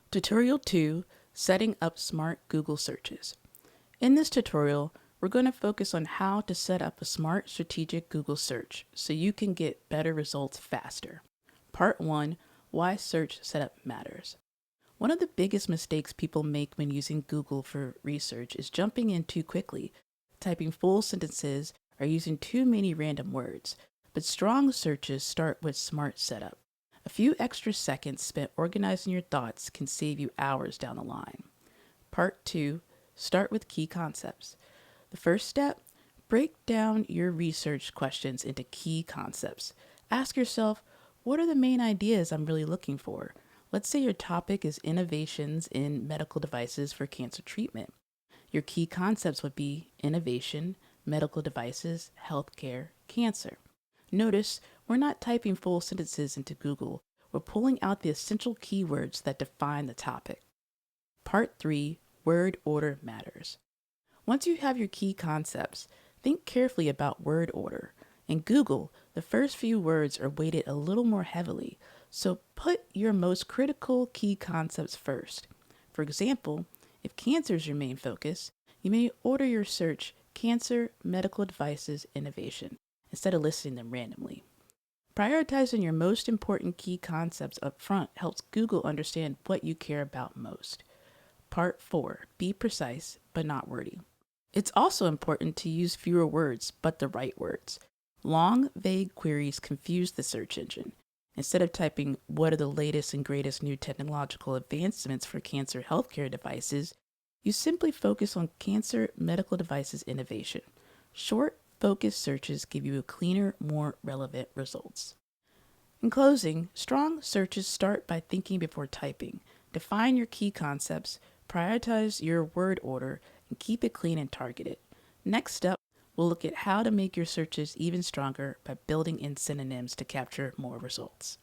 Tutorial 2, Setting up Smart Google Searches. In this tutorial, we're going to focus on how to set up a smart strategic Google search so you can get better results faster. Part 1, Why Search Setup Matters. One of the biggest mistakes people make when using Google for research is jumping in too quickly, typing full sentences, or using too many random words. But strong searches start with smart setup. A few extra seconds spent organizing your thoughts can save you hours down the line. Part 2, Start with key concepts. The first step, break down your research questions into key concepts. Ask yourself, what are the main ideas I'm really looking for? Let's say your topic is innovations in medical devices for cancer treatment. Your key concepts would be innovation, medical devices, healthcare, cancer. Notice we're not typing full sentences into Google. We're pulling out the essential keywords that define the topic. Part 3, Word order matters. Once you have your key concepts, think carefully about word order. In Google, the first few words are weighted a little more heavily, so put your most critical key concepts first. For example, if cancer is your main focus, you may order your search Cancer, Medical Devices, Innovation, instead of listing them randomly. Prioritizing your most important key concepts up front helps Google understand what you care about most. Part 4, Be precise, but not wordy. It's also important to use fewer words, but the right words. Long, vague queries confuse the search engine. Instead of typing, what are the latest and greatest new technological advancements for cancer healthcare devices, you simply focus on cancer medical devices innovation. Short, focused searches give you cleaner, more relevant results. In closing, strong searches start by thinking before typing. Define your key concepts, prioritize your word order, and keep it clean and targeted. Next up, we'll look at how to make your searches even stronger by building in synonyms to capture more results.